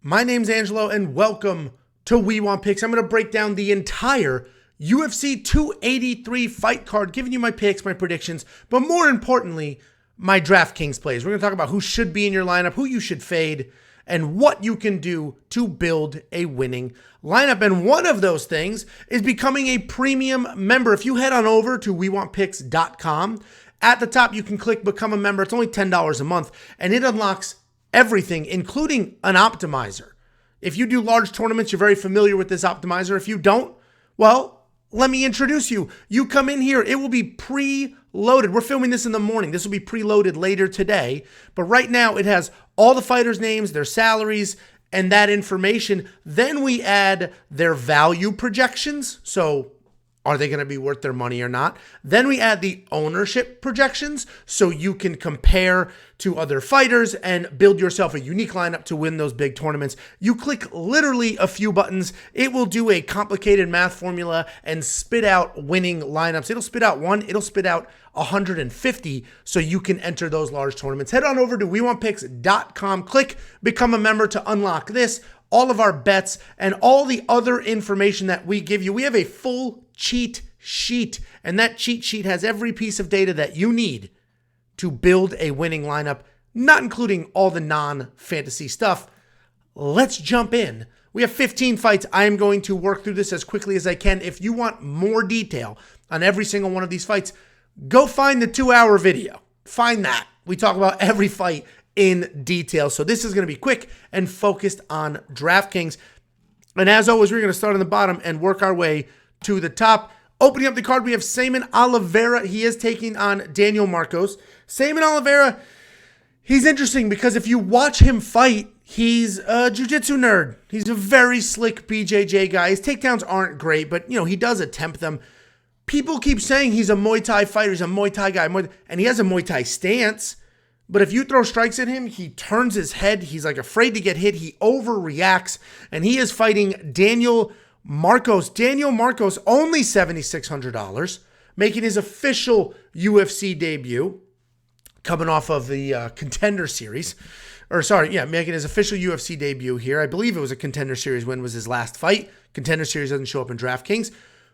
My name's Angelo, and welcome to We Want Picks. I'm going to break down the entire UFC 283 fight card, giving you my picks, my predictions, but more importantly, my DraftKings plays. We're going to talk about who should be in your lineup, who you should fade, and what you can do to build a winning lineup. And one of those things is becoming a premium member. If you head on over to WeWantPicks.com, at the top you can click Become a Member. It's only $10 a month, and it unlocks everything, including an optimizer. If you do large tournaments, you're very familiar with this optimizer. If you don't, well, let me introduce you. You come in here, it will be pre-loaded. We're filming this in the morning. This will be preloaded later today. But right now, it has all the fighters' names, their salaries, and that information. Then we add their value projections. So are they going to be worth their money or not? Then we add the ownership projections so you can compare to other fighters and build yourself a unique lineup to win those big tournaments. You click literally a few buttons. It will do a complicated math formula and spit out winning lineups. It'll spit out one. It'll spit out 150 so you can enter those large tournaments. Head on over to WeWantPicks.com. Click Become a Member to unlock this, all of our bets, and all the other information that we give you. We have a full cheat sheet, and that cheat sheet has every piece of data that you need to build a winning lineup, not including all the non-fantasy stuff. Let's jump in. We have 15 fights. I am going to work through this as quickly as I can. If you want more detail on every single one of these fights, go find the 2-hour video. Find that. We talk about every fight in detail. So this is going to be quick and focused on DraftKings. And as always, we're going to start on the bottom and work our way to the top. Opening up the card, we have Saman Oliveira. He is taking on Daniel Marcos. Saman Oliveira, he's interesting because if you watch him fight, he's a jiu-jitsu nerd. He's a very slick BJJ guy. His takedowns aren't great, but he does attempt them. People keep saying he's a Muay Thai fighter. He's a Muay Thai guy. And he has a Muay Thai stance. But if you throw strikes at him, he turns his head. He's like afraid to get hit. He overreacts. And he is fighting Daniel Marcos. Daniel Marcos, only $7,600, making his official UFC debut, coming off of the Contender Series. Making his official UFC debut here. I believe it was a Contender Series win was his last fight. Contender Series doesn't show up in DraftKings.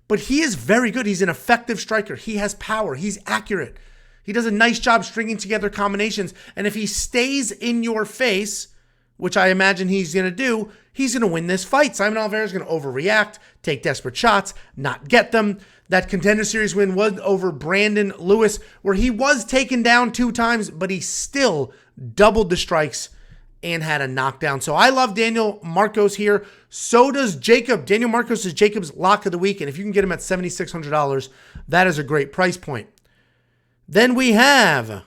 But he is very good. He's an effective striker. He has power. He's accurate. He does a nice job stringing together combinations. And if he stays in your face, which I imagine he's going to do, he's going to win this fight. Saman Oliveira is going to overreact, take desperate shots, not get them. That Contender Series win was over Brandon Lewis, where he was taken down 2 times, but he still doubled the strikes and had a knockdown. So I love Daniel Marcos here. So does Jacob. Daniel Marcos is Jacob's lock of the week, and if you can get him at $7,600, that is a great price point. Then we have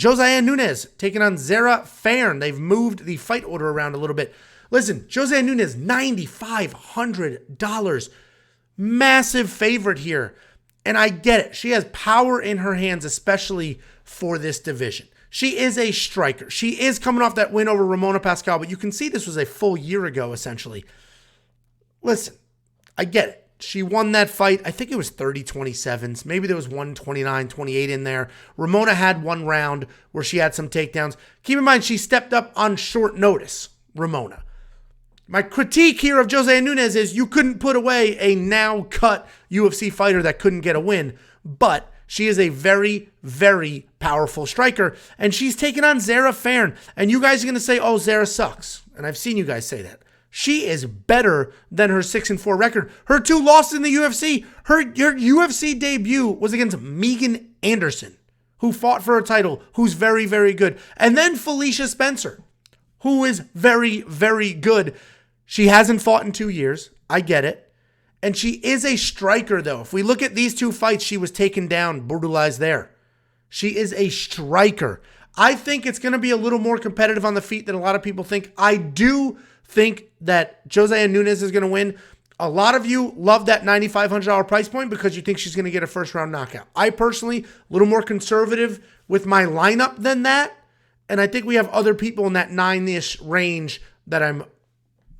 Jose Nunes taking on Zara Fairn. They've moved the fight order around a little bit. Listen, Jose Nunes, $9,500. Massive favorite here. And I get it. She has power in her hands, especially for this division. She is a striker. She is coming off that win over Ramona Pascal, but you can see this was a full year ago, essentially. Listen, I get it. She won that fight. I think it was 30-27s. Maybe there was 129-28 in there. Ramona had one round where she had some takedowns. Keep in mind, she stepped up on short notice, Ramona. My critique here of Jose Nunes is you couldn't put away a now-cut UFC fighter that couldn't get a win, but she is a very, very powerful striker, and she's taking on Zara Fairn. And you guys are going to say, oh, Zara sucks. And I've seen you guys say that. She is better than her 6-4 record. Her 2 losses in the UFC. Her UFC debut was against Megan Anderson, who fought for a title, who's very, very good. And then Felicia Spencer, who is very, very good. She hasn't fought in 2 years. I get it. And she is a striker, though. If we look at these 2 fights, she was taken down, brutalized there. She is a striker. I think it's going to be a little more competitive on the feet than a lot of people think. I do think that Jose Nunes is going to win. A lot of you love that $9,500 price point because you think she's going to get a first-round knockout. I personally, a little more conservative with my lineup than that, and I think we have other people in that 9-ish range that I'm,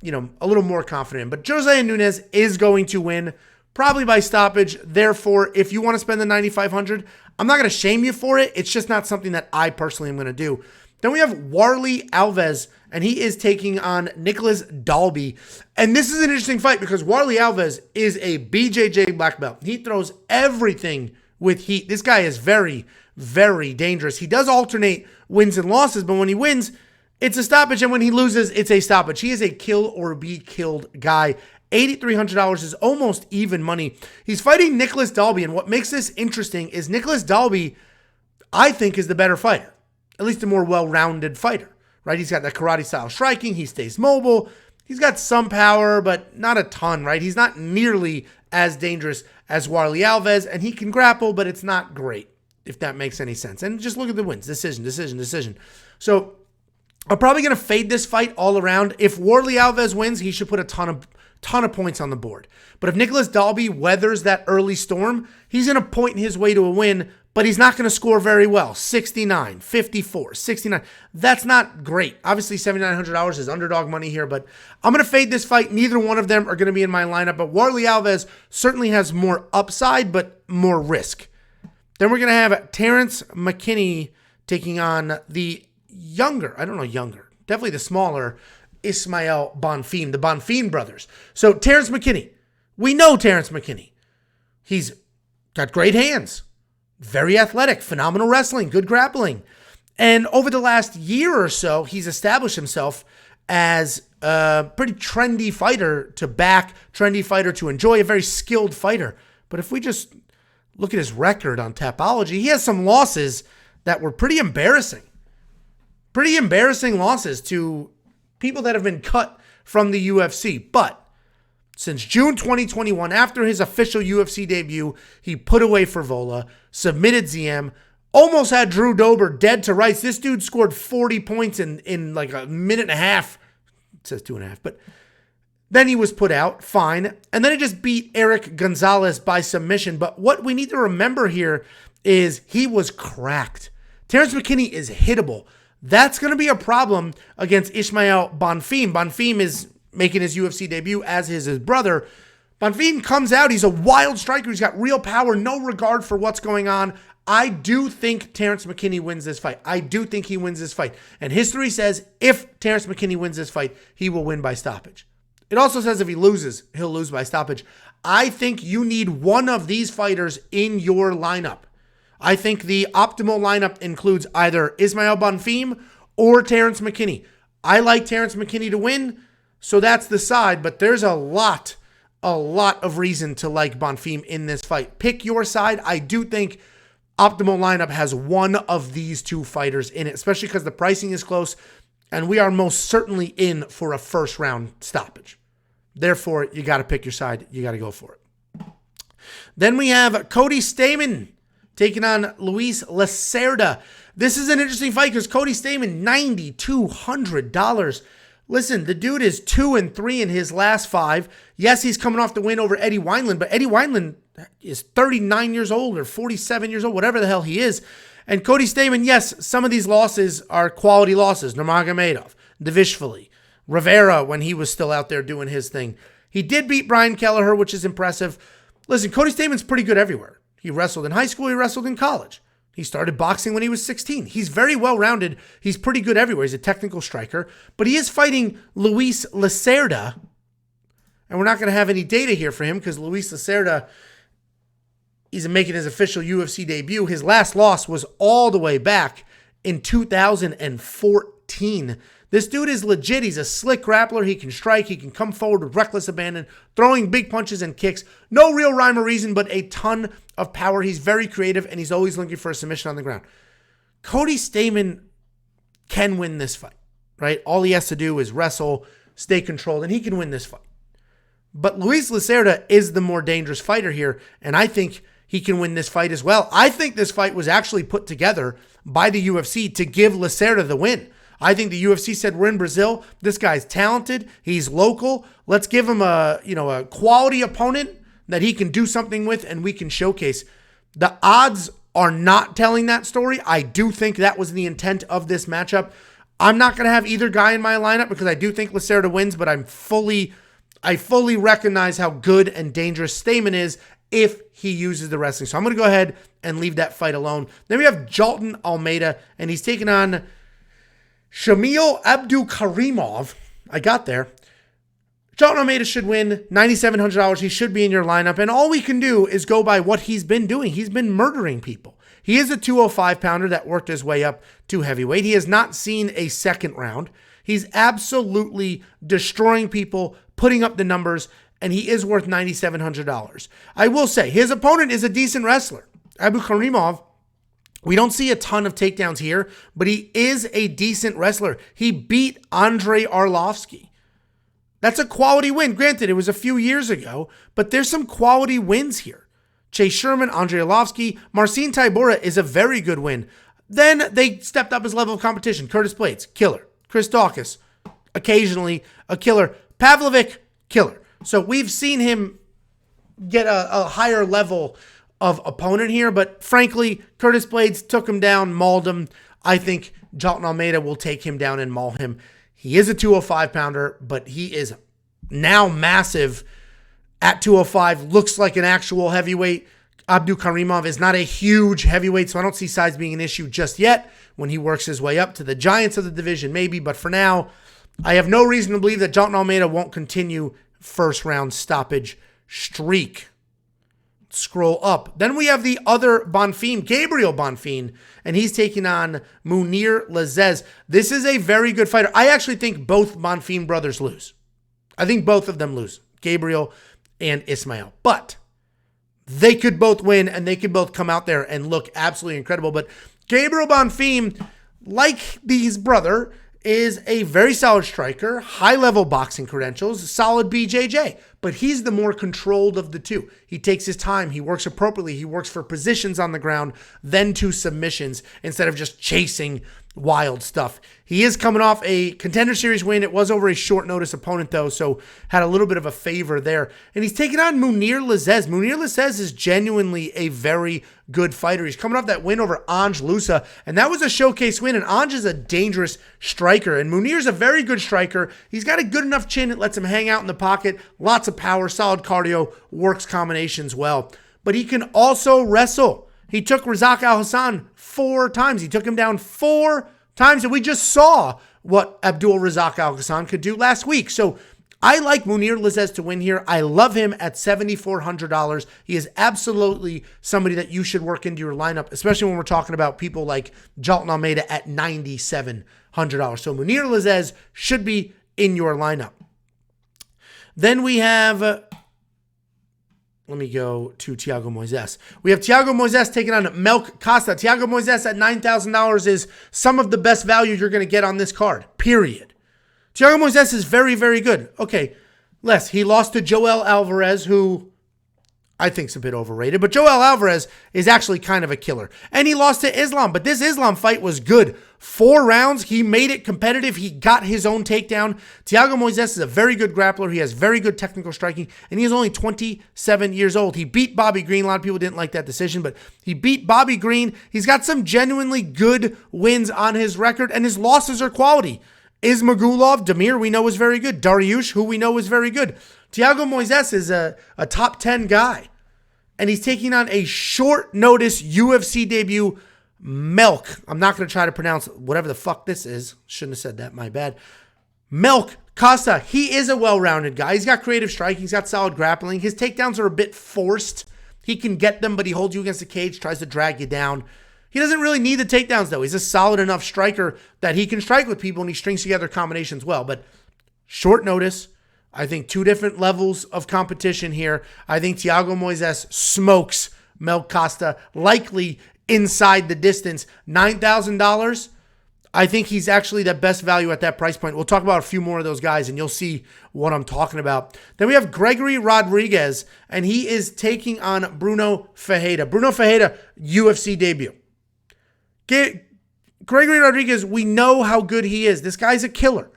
a little more confident in. But Jose Nunes is going to win, probably by stoppage. Therefore, if you want to spend the $9,500, I'm not going to shame you for it. It's just not something that I personally am going to do. Then we have Warlley Alves, and he is taking on Nicholas Dalby. And this is an interesting fight because Warlley Alves is a BJJ black belt. He throws everything with heat. This guy is very, very dangerous. He does alternate wins and losses, but when he wins, it's a stoppage, and when he loses, it's a stoppage. He is a kill or be killed guy. $8,300 is almost even money. He's fighting Nicholas Dalby, and what makes this interesting is Nicholas Dalby, I think, is the better fighter, at least a more well-rounded fighter, right? He's got that karate-style striking. He stays mobile. He's got some power, but not a ton, right? He's not nearly as dangerous as Warlley Alves, and he can grapple, but it's not great, if that makes any sense. And just look at the wins. Decision. So I'm probably going to fade this fight all around. If Warlley Alves wins, he should put a ton of points on the board. But if Nicholas Dalby weathers that early storm, he's going to point his way to a win, but he's not going to score very well. 69, 54, 69. That's not great. Obviously, $7,900 is underdog money here, but I'm going to fade this fight. Neither one of them are going to be in my lineup, but Warlley Alves certainly has more upside, but more risk. Then we're going to have Terrence McKinney taking on the definitely the smaller Ismael Bonfim, the Bonfim brothers. So Terrence McKinney, we know Terrence McKinney. He's got great hands, very athletic, phenomenal wrestling, good grappling. And over the last year or so, he's established himself as a pretty trendy fighter to back, trendy fighter to enjoy, a very skilled fighter. But if we just look at his record on Tapology, he has some losses that were pretty embarrassing. Pretty embarrassing losses to people that have been cut from the UFC. But since June 2021, after his official UFC debut, he put away Fervola, submitted ZM, almost had Drew Dober dead to rights. This dude scored 40 points in like a minute and a half. It says 2.5, but then he was put out, fine. And then he just beat Eric Gonzalez by submission. But what we need to remember here is he was cracked. Terrence McKinney is hittable. That's going to be a problem against Ismael Bonfim. Bonfim is making his UFC debut, as is his brother. Bonfim comes out. He's a wild striker. He's got real power, no regard for what's going on. I do think Terrence McKinney wins this fight. I do think he wins this fight. And history says if Terrence McKinney wins this fight, he will win by stoppage. It also says if he loses, he'll lose by stoppage. I think you need one of these fighters in your lineup. I think the optimal lineup includes either Ismael Bonfim or Terrence McKinney. I like Terrence McKinney to win, so that's the side, but there's a lot of reason to like Bonfim in this fight. Pick your side. I do think optimal lineup has one of these two fighters in it, especially because the pricing is close, and we are most certainly in for a first-round stoppage. Therefore, you got to pick your side. You got to go for it. Then we have Cody Stamann taking on Luis Lacerda. This is an interesting fight because Cody Stamann, $9,200. Listen, the dude is 2-3 in his last 5. Yes, he's coming off the win over Eddie Wineland, but Eddie Wineland is 39 years old or 47 years old, whatever the hell he is. And Cody Stamann, yes, some of these losses are quality losses. Nurmagomedov, Dvalishvili, Rivera when he was still out there doing his thing. He did beat Brian Kelleher, which is impressive. Listen, Cody Stamann's pretty good everywhere. He wrestled in high school. He wrestled in college. He started boxing when he was 16. He's very well-rounded. He's pretty good everywhere. He's a technical striker. But he is fighting Luis Lacerda. And we're not going to have any data here for him because Luis Lacerda is making his official UFC debut. His last loss was all the way back in 2014. This dude is legit. He's a slick grappler. He can strike. He can come forward with reckless abandon, throwing big punches and kicks. No real rhyme or reason, but a ton of power. He's very creative, and he's always looking for a submission on the ground. Cody Stamann can win this fight, right? All he has to do is wrestle, stay controlled, and he can win this fight. But Luis Lacerda is the more dangerous fighter here, and I think he can win this fight as well. I think this fight was actually put together by the UFC to give Lacerda the win. I think the UFC said, we're in Brazil. This guy's talented. He's local. Let's give him a quality opponent that he can do something with and we can showcase. The odds are not telling that story. I do think that was the intent of this matchup. I'm not going to have either guy in my lineup because I do think Lacerda wins, but I fully recognize how good and dangerous Stamann is if he uses the wrestling. So I'm going to go ahead and leave that fight alone. Then we have Jalton Almeida, and he's taking on Shamil Abdulkarimov. I got there. Jalton Almeida should win $9,700. He should be in your lineup. And all we can do is go by what he's been doing. He's been murdering people. He is a 205-pounder that worked his way up to heavyweight. He has not seen a second round. He's absolutely destroying people, putting up the numbers, and he is worth $9,700. I will say, his opponent is a decent wrestler. Abdulkarimov, we don't see a ton of takedowns here, but he is a decent wrestler. He beat Andrei Arlovsky. That's a quality win. Granted, it was a few years ago, but there's some quality wins here. Chase Sherman, Andrei Arlovsky, Marcin Tybura is a very good win. Then they stepped up his level of competition. Curtis Blades, killer. Chris Daukaus, occasionally a killer. Pavlovic, killer. So we've seen him get a higher level of opponent here, but frankly, Curtis Blades took him down, mauled him. I think Jalton Almeida will take him down and maul him. He is a 205-pounder, but he is now massive at 205, looks like an actual heavyweight. Abdulkarimov is not a huge heavyweight, so I don't see size being an issue just yet. When he works his way up to the giants of the division, maybe, but for now, I have no reason to believe that Jalton Almeida won't continue first-round stoppage streak. Scroll up. Then we have the other Bonfim, Gabriel Bonfim, and he's taking on Munir Lazez. This is a very good fighter. I actually think both Bonfim brothers lose. I think both of them lose, Gabriel and Ismail. But they could both win, and they could both come out there and look absolutely incredible. But Gabriel Bonfim, like his brother, is a very solid striker, high-level boxing credentials, solid BJJ, but he's the more controlled of the two. He takes his time, he works appropriately, he works for positions on the ground, then to submissions, instead of just chasing wild stuff. He is coming off a Contender Series win. It was over a short notice opponent, though, so had a little bit of a favor there. And he's taking on Munir Lazez. Munir Lazez is genuinely a very good fighter. He's coming off that win over Ange Lusa, and that was a showcase win, and Ange is a dangerous striker, and Munir's a very good striker. He's got a good enough chin that lets him hang out in the pocket, lots of power, solid cardio, works combinations well. But he can also wrestle. He took Razak Al Hassan 4 times. He took him down 4 times, and we just saw what Abdul Razak Al Hassan could do last week. So I like Munir Lazez to win here. I love him at $7,400. He is absolutely somebody that you should work into your lineup, especially when we're talking about people like Jalton Almeida at $9,700. So Munir Lazez should be in your lineup. Then we have, let me go to Thiago Moises. We have Thiago Moises taking on Melk Costa. Thiago Moises at $9,000 is some of the best value you're going to get on this card, period. Thiago Moises is very, very good. Okay, he lost to Joel Alvarez, who I think is a bit overrated, but Joel Alvarez is actually kind of a killer. And he lost to Islam, but this Islam fight was good. 4 rounds, he made it competitive. He got his own takedown. Thiago Moises is a very good grappler. He has very good technical striking, and he is only 27 years old. He beat Bobby Green. A lot of people didn't like that decision, but he beat Bobby Green. He's got some genuinely good wins on his record, and his losses are quality. Ismagulov, Damir, we know is very good. Dariush, who we know is very good. Thiago Moises is a top 10 guy, and he's taking on a short notice UFC debut, Melk. I'm not going to try to pronounce whatever the fuck this is. Shouldn't have said that, my bad. Melk Costa, he is a well-rounded guy. He's got creative striking. He's got solid grappling. His takedowns are a bit forced. He can get them, but he holds you against the cage, tries to drag you down. He doesn't really need the takedowns, though. He's a solid enough striker that he can strike with people, and he strings together combinations well. But short notice, I think 2 different levels of competition here. I think Thiago Moises smokes Melk Costa, likely inside the distance. $9,000, I think he's actually the best value at that price point. We'll talk about a few more of those guys, and you'll see what I'm talking about. Then we have Gregory Rodriguez, and he is taking on Bruno Ferreira. Bruno Ferreira, UFC debut. Gregory Rodriguez, we know how good he is. This guy's a killer.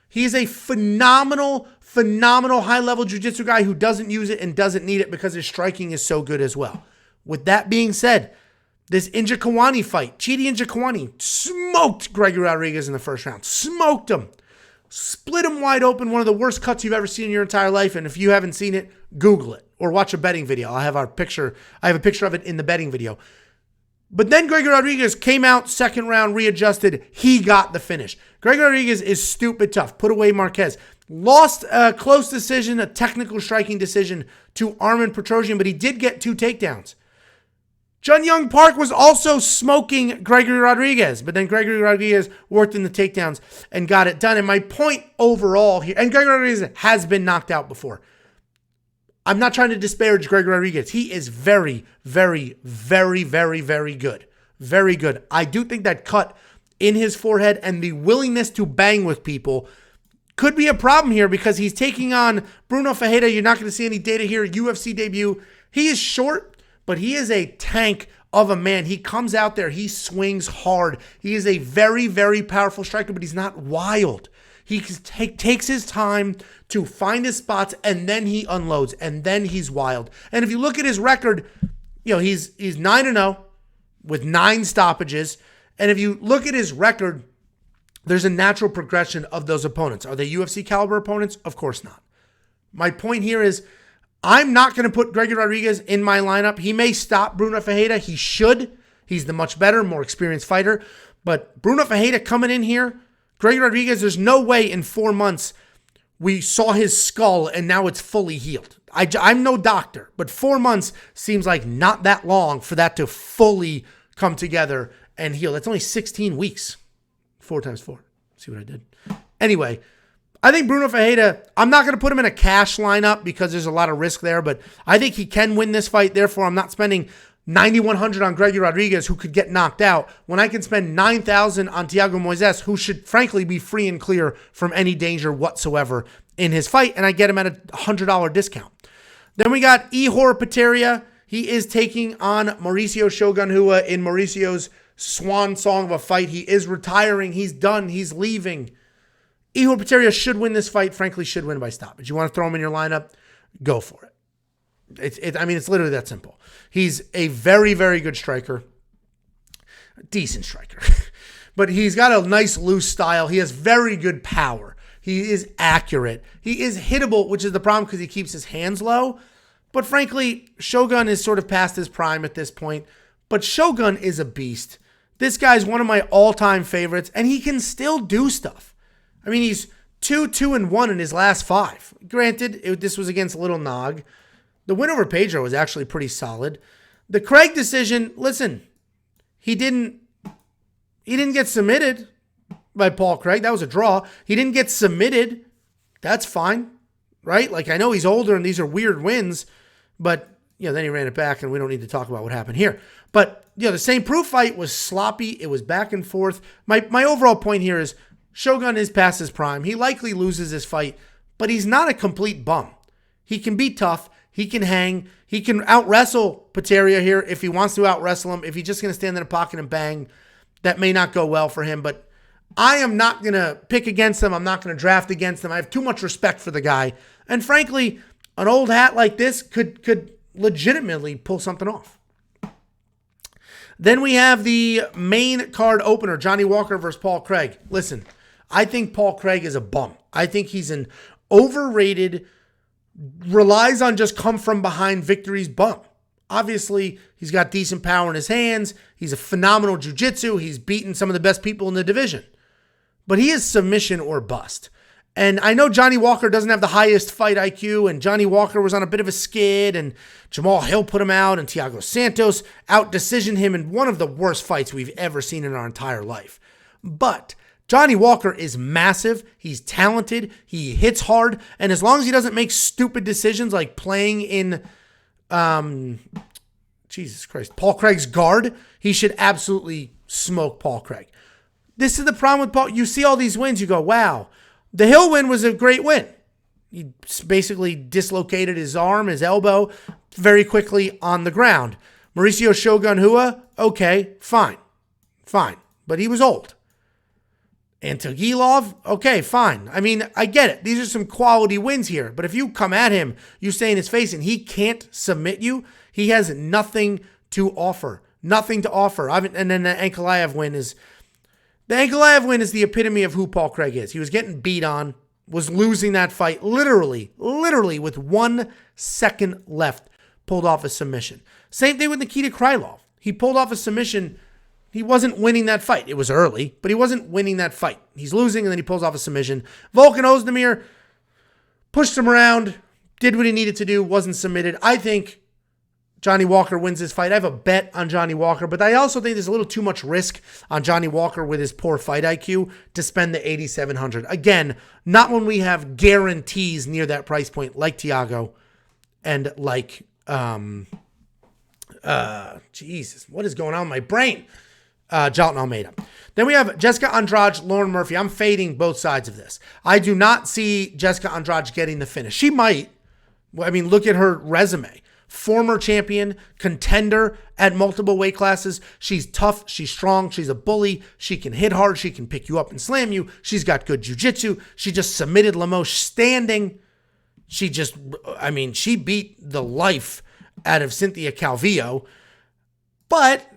He's a phenomenal high-level jiu-jitsu guy who doesn't use it and doesn't need it because his striking is so good as well. With that being said, this Njokuani fight, Chidi Njokuani smoked Gregory Rodriguez in the first round. Smoked him. Split him wide open. One of the worst cuts you've ever seen in your entire life. And if you haven't seen it, Google it or watch a betting video. I have a picture of it in the betting video. But then Gregory Rodriguez came out second round, readjusted. He got the finish. Gregory Rodriguez is stupid tough. Put away Marquez. Lost a close decision, a technical striking decision to Armen Petrosyan, but he did get 2 takedowns. Jun Young Park was also smoking Gregory Rodriguez, but then Gregory Rodriguez worked in the takedowns and got it done. And my point overall here, and Gregory Rodriguez has been knocked out before. I'm not trying to disparage Gregory Rodriguez. He is very, very, very, very, very good. Very good. I do think that cut in his forehead and the willingness to bang with people could be a problem here because he's taking on Bruno Ferreira. You're not going to see any data here. UFC debut. He is short, but he is a tank of a man. He comes out there. He swings hard. He is a very, very powerful striker, but he's not wild. He takes his time to find his spots, and then he unloads, and then he's wild. And if you look at his record, he's 9-0 with 9 stoppages. And if you look at his record, there's a natural progression of those opponents. Are they UFC caliber opponents? Of course not. My point here is I'm not going to put Gregory Rodriguez in my lineup. He may stop Bruno Ferreira. He should. He's the much better, more experienced fighter. But Bruno Ferreira coming in here, Gregory Rodriguez, there's no way in 4 months we saw his skull and now it's fully healed. I'm no doctor, but 4 months seems like not that long for that to fully come together and heal. That's only 16 weeks. 4 times 4. See what I did? Anyway, I think Bruno Ferreira, I'm not going to put him in a cash lineup because there's a lot of risk there, but I think he can win this fight. Therefore, I'm not spending $9,100 on Gregory Rodriguez, who could get knocked out, when I can spend $9,000 on Thiago Moises, who should frankly be free and clear from any danger whatsoever in his fight, and I get him at a $100 discount. Then we got Ihor Peteria. He is taking on Mauricio Shogun Rua in Mauricio's swan song of a fight. He is retiring. He's done. He's leaving. Ihor Peteria should win this fight. Frankly, should win by stoppage. You want to throw him in your lineup? Go for it. It's literally that simple. He's a very, very good striker. Decent striker. But he's got a nice loose style. He has very good power. He is accurate. He is hittable, which is the problem because he keeps his hands low. But frankly, Shogun is sort of past his prime at this point. But Shogun is a beast. This guy's one of my all-time favorites, and he can still do stuff. I mean, he's 2-2-1 in his last 5. Granted, this was against Little Nog. The win over Pedro was actually pretty solid. The Craig decision, listen, he didn't get submitted by Paul Craig. That was a draw. He didn't get submitted. That's fine, right? Like, I know he's older and these are weird wins, but then he ran it back and we don't need to talk about what happened here. But the St. Preux fight was sloppy. It was back and forth. My overall point here is Shogun is past his prime. He likely loses this fight, but he's not a complete bum. He can be tough. He can hang. He can out-wrestle Peteria here if he wants to out-wrestle him. If he's just going to stand in the pocket and bang, that may not go well for him. But I am not going to pick against him. I'm not going to draft against him. I have too much respect for the guy. And frankly, an old hat like this could legitimately pull something off. Then we have the main card opener, Johnny Walker versus Paul Craig. Listen, I think Paul Craig is a bum. I think he's an overrated, relies on just come from behind victories bum. Obviously, he's got decent power in his hands. He's a phenomenal jiu-jitsu. He's beaten some of the best people in the division. But he is submission or bust. And I know Johnny Walker doesn't have the highest fight IQ, and Johnny Walker was on a bit of a skid, and Jamal Hill put him out, and Thiago Santos out-decisioned him in one of the worst fights we've ever seen in our entire life. But Johnny Walker is massive. He's talented. He hits hard. And as long as he doesn't make stupid decisions like playing in, Jesus Christ, Paul Craig's guard, he should absolutely smoke Paul Craig. This is the problem with Paul. You see all these wins, you go, wow. The Hill win was a great win. He basically dislocated his arm, his elbow, very quickly on the ground. Mauricio Shogun Rua, okay, fine. But he was old. And Tagilov, okay, fine. I mean, I get it. These are some quality wins here. But if you come at him, you stay in his face, and he can't submit you, he has nothing to offer. Nothing to offer. And then the Ankalaev win is... The Ankalaev win is the epitome of who Paul Craig is. He was getting beat on, was losing that fight, literally with 1 second left, pulled off a submission. Same thing with Nikita Krylov. he pulled off a submission. He wasn't winning that fight. It was early, but he wasn't winning that fight. He's losing, and then he pulls off a submission. Volkan Ozdemir pushed him around, did what he needed to do, wasn't submitted. I think Johnny Walker wins this fight. I have a bet on Johnny Walker, but I also think there's a little too much risk on Johnny Walker with his poor fight IQ to spend the 8,700. Again, not when we have guarantees near that price point like Thiago and like, Jesus, what is going on in my brain? Jalton Almeida. Then we have Jessica Andrade, Lauren Murphy. I'm fading both sides of this. I do not see Jessica Andrade getting the finish. She might. I mean, look at her resume. Former champion, contender at multiple weight classes. She's tough. She's strong. She's a bully. She can hit hard. She can pick you up and slam you. She's got good jiu-jitsu. She just submitted Lemos standing. She beat the life out of Cynthia Calvillo. But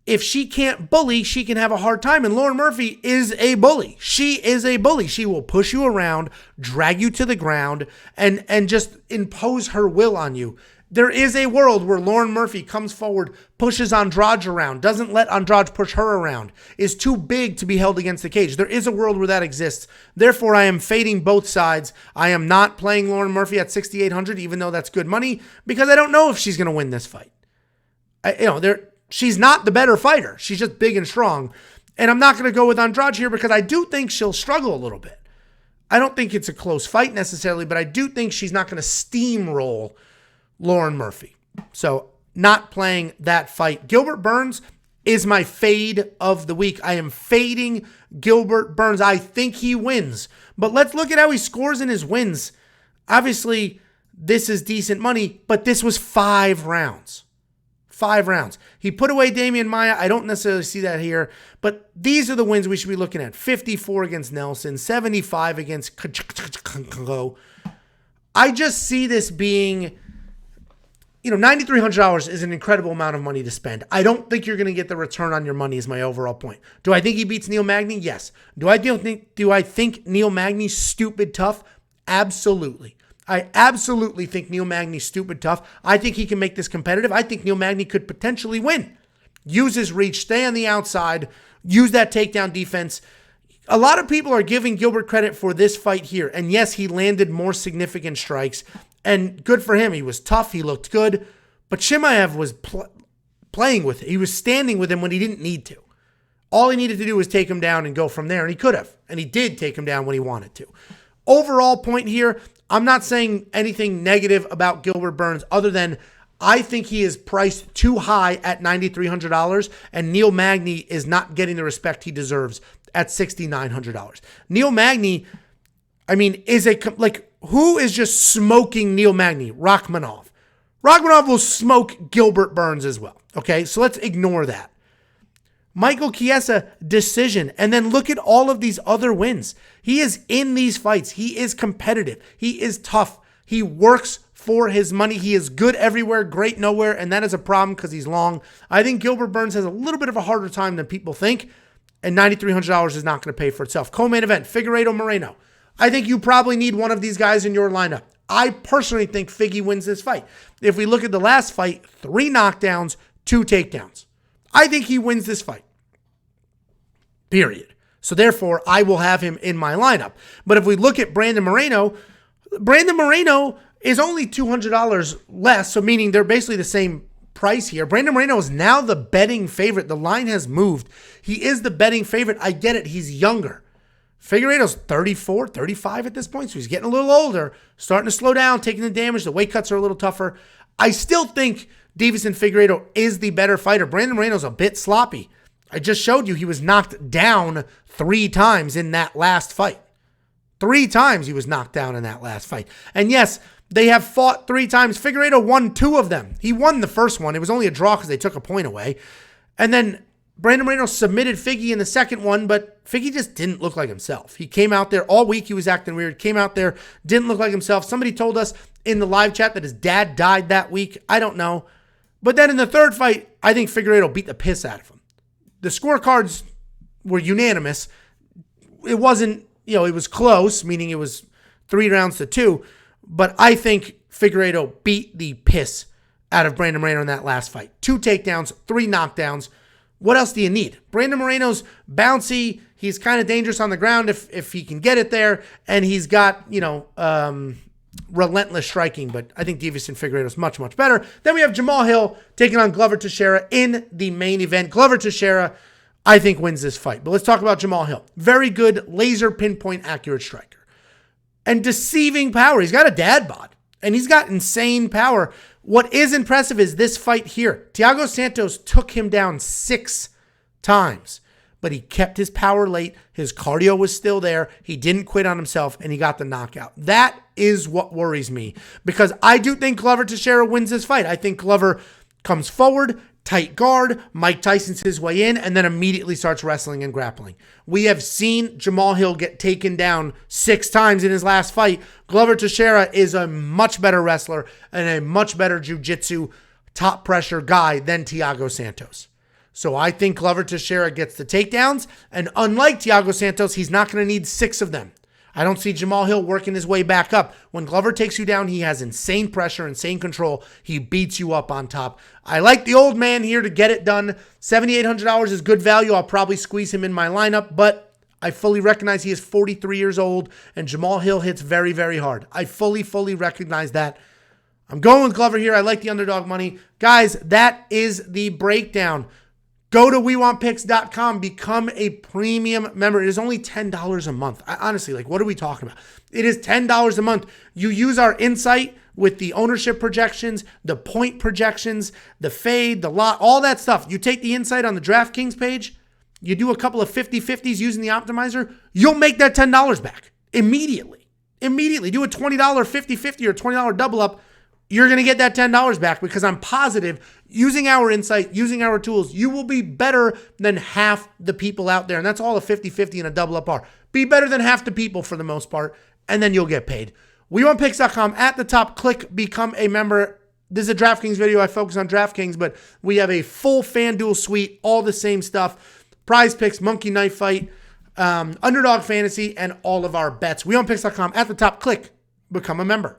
if she can't bully, she can have a hard time. And Lauren Murphy is a bully. She is a bully. She will push you around, drag you to the ground, and just impose her will on you. There is a world where Lauren Murphy comes forward, pushes Andrade around, doesn't let Andrade push her around, is too big to be held against the cage. There is a world where that exists. Therefore, I am fading both sides. I am not playing Lauren Murphy at 6,800, even though that's good money, because I don't know if she's going to win this fight. She's not the better fighter. She's just big and strong. And I'm not going to go with Andrade here because I do think she'll struggle a little bit. I don't think it's a close fight necessarily, but I do think she's not going to steamroll Lauren Murphy. So not playing that fight. Gilbert Burns is my fade of the week. I am fading Gilbert Burns. I think he wins. But let's look at how he scores in his wins. Obviously, this is decent money, but this was 5 rounds. 5 rounds. He put away Damian Maia. I don't necessarily see that here, but these are the wins we should be looking at. 54 against Nelson, 75 against Congo. I just see this being, $9,300 is an incredible amount of money to spend. I don't think you're going to get the return on your money is my overall point. Do I think he beats Neil Magny? Yes. Do I think Neil Magny's stupid tough? Absolutely. I absolutely think Neil Magny's stupid tough. I think he can make this competitive. I think Neil Magny could potentially win. Use his reach, stay on the outside, use that takedown defense. A lot of people are giving Gilbert credit for this fight here. And yes, he landed more significant strikes. And good for him. He was tough. He looked good. But Chimaev was playing with it. He was standing with him when he didn't need to. All he needed to do was take him down and go from there. And he could have. And he did take him down when he wanted to. Overall point here, I'm not saying anything negative about Gilbert Burns other than I think he is priced too high at $9,300 and Neil Magny is not getting the respect he deserves at $6,900. Neil Magny, who is just smoking Neil Magny? Rachmanov. Rachmanov will smoke Gilbert Burns as well. Okay, so let's ignore that. Michael Chiesa, decision. And then look at all of these other wins. He is in these fights. He is competitive. He is tough. He works for his money. He is good everywhere, great nowhere, and that is a problem because he's long. I think Gilbert Burns has a little bit of a harder time than people think, and $9,300 is not going to pay for itself. Co-main event, Figueiredo Moreno. I think you probably need one of these guys in your lineup. I personally think Figgy wins this fight. If we look at the last fight, 3 knockdowns, 2 takedowns. I think he wins this fight. Period. So therefore, I will have him in my lineup. But if we look at Brandon Moreno is only $200 less, so meaning they're basically the same price here. Brandon Moreno is now the betting favorite. The line has moved. He is the betting favorite. I get it. He's younger. Figueiredo's 34, 35 at this point, so he's getting a little older, starting to slow down, taking the damage. The weight cuts are a little tougher. I still think Deiveson Figueiredo is the better fighter. Brandon Moreno's a bit sloppy. I just showed you he was knocked down 3 times in that last fight. 3 times he was knocked down in that last fight. And yes, they have fought 3 times. Figueiredo won 2 of them. He won the first one. It was only a draw because they took a point away. And then Brandon Moreno submitted Figgy in the second one, but Figgy just didn't look like himself. He came out there all week. He was acting weird. Came out there, didn't look like himself. Somebody told us in the live chat that his dad died that week. I don't know. But then in the third fight, I think Figueiredo beat the piss out of him. The scorecards were unanimous. It wasn't, it was close, meaning it was 3 rounds to 2. But I think Figueiredo beat the piss out of Brandon Moreno in that last fight. 2 takedowns, 3 knockdowns. What else do you need? Brandon Moreno's bouncy. He's kind of dangerous on the ground if he can get it there. And he's got, relentless striking. But I think Deiveson Figueiredo's much, much better. Then we have Jamal Hill taking on Glover Teixeira in the main event. Glover Teixeira, I think, wins this fight. But let's talk about Jamal Hill. Very good laser pinpoint accurate striker. And deceiving power. He's got a dad bod. And he's got insane power. What is impressive is this fight here. Thiago Santos took him down 6 times, but he kept his power late. His cardio was still there. He didn't quit on himself, and he got the knockout. That is what worries me, because I do think Glover Teixeira wins this fight. I think Glover comes forward, tight guard, Mike Tyson's his way in, and then immediately starts wrestling and grappling. We have seen Jamal Hill get taken down 6 times in his last fight. Glover Teixeira is a much better wrestler and a much better jiu-jitsu top pressure guy than Thiago Santos. So I think Glover Teixeira gets the takedowns, and unlike Thiago Santos, he's not going to need 6 of them. I don't see Jamal Hill working his way back up. When Glover takes you down, he has insane pressure, insane control. He beats you up on top. I like the old man here to get it done. $7,800 is good value. I'll probably squeeze him in my lineup, but I fully recognize he is 43 years old, and Jamal Hill hits very, very hard. I fully recognize that. I'm going with Glover here. I like the underdog money. Guys, that is the breakdown. Go to WeWantPicks.com, become a premium member. It is only $10 a month. Honestly, what are we talking about? It is $10 a month. You use our insight with the ownership projections, the point projections, the fade, the lot, all that stuff. You take the insight on the DraftKings page, you do a couple of 50-50s using the optimizer, you'll make that $10 back immediately. Immediately. Do a $20 50-50 or $20 double up. You're going to get that $10 back, because I'm positive using our insight, using our tools, you will be better than half the people out there. And that's all a 50-50 and a double up are. Be better than half the people for the most part, and then you'll get paid. WeWantPicks.com at the top, click become a member. This is a DraftKings video. I focus on DraftKings, but we have a full FanDuel suite, all the same stuff. Prize Picks, Monkey Knife Fight, Underdog Fantasy, and all of our bets. WeWantPicks.com at the top, click become a member.